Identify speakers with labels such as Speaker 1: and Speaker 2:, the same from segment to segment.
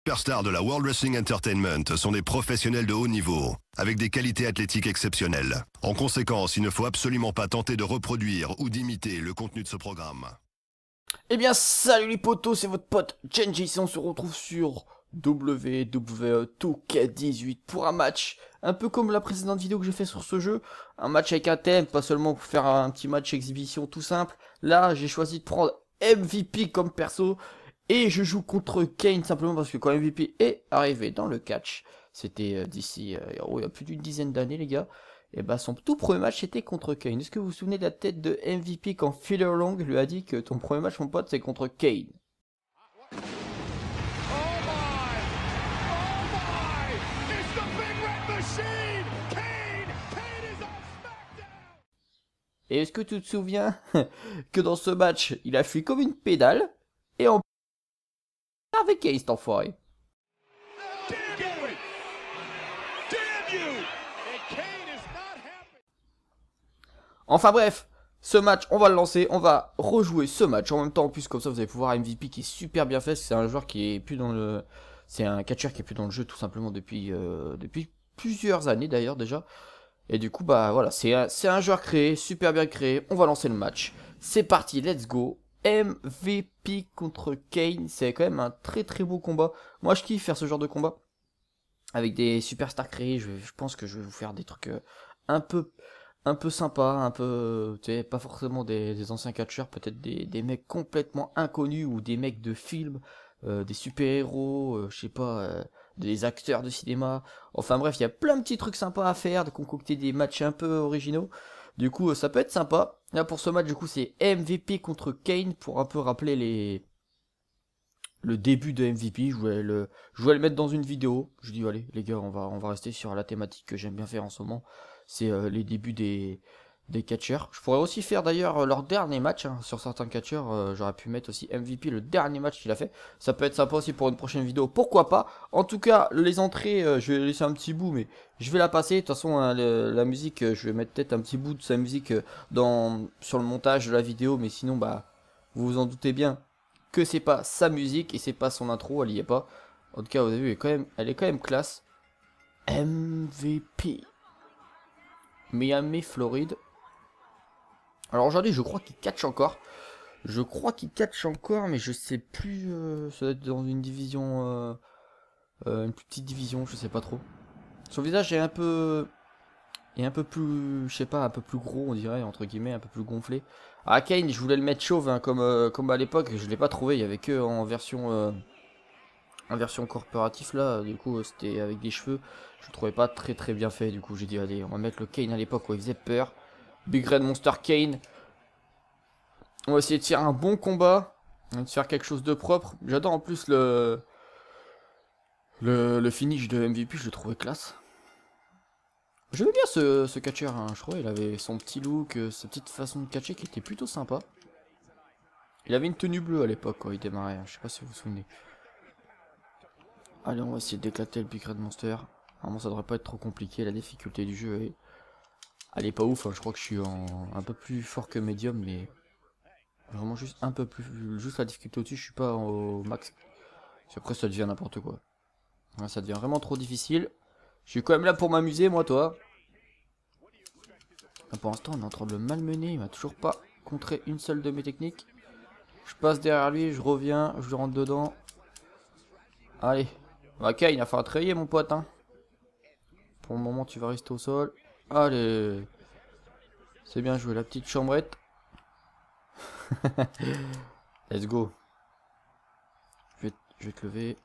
Speaker 1: Superstars de la World Wrestling Entertainment sont des professionnels de haut niveau, avec des qualités athlétiques exceptionnelles. En conséquence, il ne faut absolument pas tenter de reproduire ou d'imiter le contenu de ce programme.
Speaker 2: Eh bien, salut les potos, c'est votre pote Genji, et on se retrouve sur WWE 2K18 pour un match, un peu comme la précédente vidéo que j'ai fait sur ce jeu, un match avec un thème, pas seulement pour faire un petit match exhibition tout simple. Là, j'ai choisi de prendre MVP comme perso, et je joue contre Kane simplement parce que quand MVP est arrivé dans le catch, c'était d'ici, il y a plus d'une dizaine d'années les gars, et bah son tout premier match était contre Kane. Est-ce que vous vous souvenez de la tête de MVP quand Filler Long lui a dit que ton premier match mon pote c'est contre Kane? Et est-ce que tu te souviens que dans ce match il a fui comme une pédale et en avec Kane cet enfoiré? Enfin bref, ce match, on va le lancer, on va rejouer ce match en même temps. En plus, comme ça, vous allez pouvoir MVP qui est super bien fait. C'est un joueur qui est plus dans le, c'est un catcheur qui est plus dans le jeu tout simplement depuis plusieurs années d'ailleurs déjà. Et du coup, bah voilà, c'est un joueur créé, super bien créé. On va lancer le match. C'est parti, let's go. MVP contre Kane, c'est quand même un très très beau combat. Moi, je kiffe faire ce genre de combat avec des superstars créés. Je pense que je vais vous faire des trucs un peu un peu sympa, un peu, tu sais, pas forcément des anciens catcheurs, peut-être des mecs complètement inconnus ou des mecs de films, des super-héros, je sais pas, des acteurs de cinéma. Enfin bref, il y a plein de petits trucs sympas à faire, de concocter des matchs un peu originaux. Du coup, ça peut être sympa. Là, pour ce match, du coup, c'est MVP contre Kane pour un peu rappeler le début de MVP. Je voulais le mettre dans une vidéo. Je dis, allez, les gars, on va rester sur la thématique que j'aime bien faire en ce moment. C'est les débuts des catcheurs. Je pourrais aussi faire d'ailleurs leur dernier match, hein, sur certains catcheurs. J'aurais pu mettre aussi MVP le dernier match qu'il a fait. Ça peut être sympa aussi pour une prochaine vidéo, pourquoi pas. En tout cas, les entrées, je vais laisser un petit bout, mais je vais la passer. De toute façon, hein, la musique, je vais mettre peut-être un petit bout de sa musique sur le montage de la vidéo, mais sinon, bah, vous vous en doutez bien que c'est pas sa musique et c'est pas son intro, elle y est pas. En tout cas, vous avez vu, elle est quand même classe. MVP. Miami, Floride. Alors aujourd'hui, je crois qu'il catch encore. Mais je sais plus. Ça doit être dans une division. Une plus petite division, je sais pas trop. Son visage est un peu plus. Je sais pas, un peu plus gros, on dirait, entre guillemets, un peu plus gonflé. Ah, Kane, je voulais le mettre chauve, hein, comme à l'époque. Je l'ai pas trouvé, il y avait que en version corporatif là, du coup c'était avec des cheveux, je le trouvais pas très très bien fait, du coup j'ai dit allez on va mettre le Kane à l'époque où il faisait peur, Big Red Monster Kane, on va essayer de faire un bon combat, de faire quelque chose de propre, j'adore en plus le finish de MVP, je le trouvais classe. J'aimais bien ce catcheur, hein. Je trouvais il avait son petit look, sa petite façon de catcher qui était plutôt sympa. Il avait une tenue bleue à l'époque quand il démarrait, hein. Je sais pas si vous vous souvenez. Allez, on va essayer d'éclater le Big Red Monster. Normalement, ça devrait pas être trop compliqué. La difficulté du jeu est... Elle est pas ouf, hein. Je crois que je suis un peu plus fort que médium, mais... Vraiment juste un peu plus... Juste la difficulté au-dessus, je suis pas au max. Parce qu'après, ça devient n'importe quoi. Ouais, ça devient vraiment trop difficile. Je suis quand même là pour m'amuser, moi, toi. Là, pour l'instant, on est en train de le malmener. Il m'a toujours pas contré une seule de mes techniques. Je passe derrière lui, je reviens, je rentre dedans. Allez. Ok, il a fallu trayer, mon pote, hein. Pour le moment, tu vas rester au sol. Allez. C'est bien joué, la petite chambrette. Let's go. Je vais te lever.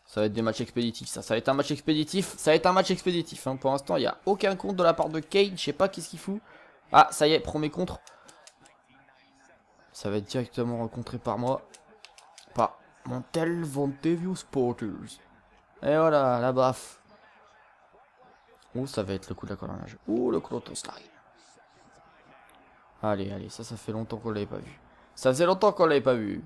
Speaker 2: Ça va être des matchs expéditifs, ça. Ça va être un match expéditif. Ça va être un match expéditif, hein. Pour l'instant, il n'y a aucun compte de la part de Kane. Je sais pas qu'est-ce qu'il fout. Ah, ça y est, premier contre. Ça va être directement rencontré par moi. Par Montel Vontevious Sporters. Et voilà, la baffe. Ouh, ça va être le coup de la colonnage. Ouh, le cloton slide. Allez, allez, ça fait longtemps qu'on l'avait pas vu. Ça faisait longtemps qu'on l'avait pas vu.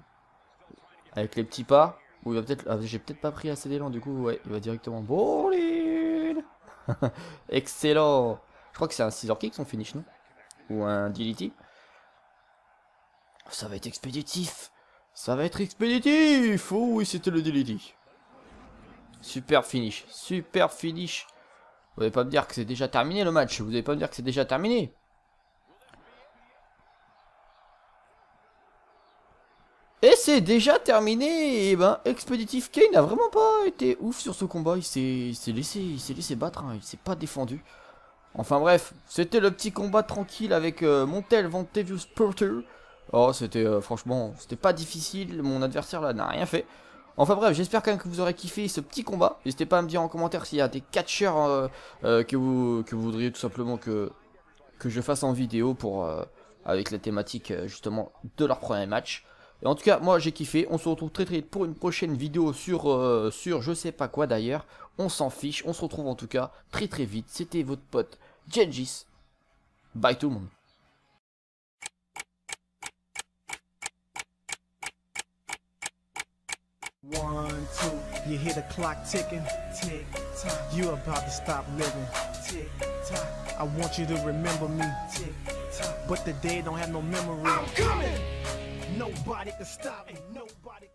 Speaker 2: Avec les petits pas. Ou il va peut-être. Ah, j'ai peut-être pas pris assez d'élan, du coup, ouais, il va directement. Bowling. Excellent. Je crois que c'est un scissor kick son finish, non? Ou un DDT. Ça va être expéditif. Ça va être expéditif. Oh oui, c'était le DDT. Super finish. Super finish. Vous n'allez pas me dire que c'est déjà terminé le match. Vous n'allez pas me dire que c'est déjà terminé. Et c'est déjà terminé. Et ben, Expeditive Kane n'a vraiment pas été ouf sur ce combat. Il s'est laissé battre. Hein. Il s'est pas défendu. Enfin bref, c'était le petit combat tranquille avec Montel Vantevius Porter. Oh, c'était franchement, c'était pas difficile. Mon adversaire là n'a rien fait. Enfin bref, j'espère quand même que vous aurez kiffé ce petit combat. N'hésitez pas à me dire en commentaire s'il y a des catcheurs que vous voudriez tout simplement que je fasse en vidéo pour avec la thématique justement de leur premier match. Et en tout cas, moi j'ai kiffé. On se retrouve très vite pour une prochaine vidéo sur je sais pas quoi d'ailleurs. On s'en fiche. On se retrouve en tout cas très vite. C'était votre pote Gengis. Bye tout le monde.
Speaker 3: One, two, you hear the clock ticking, tick, tock, you about to stop living, tick, tock, I want you to remember me, tick, tock, but the day don't have no memory, I'm coming, nobody can stop me, nobody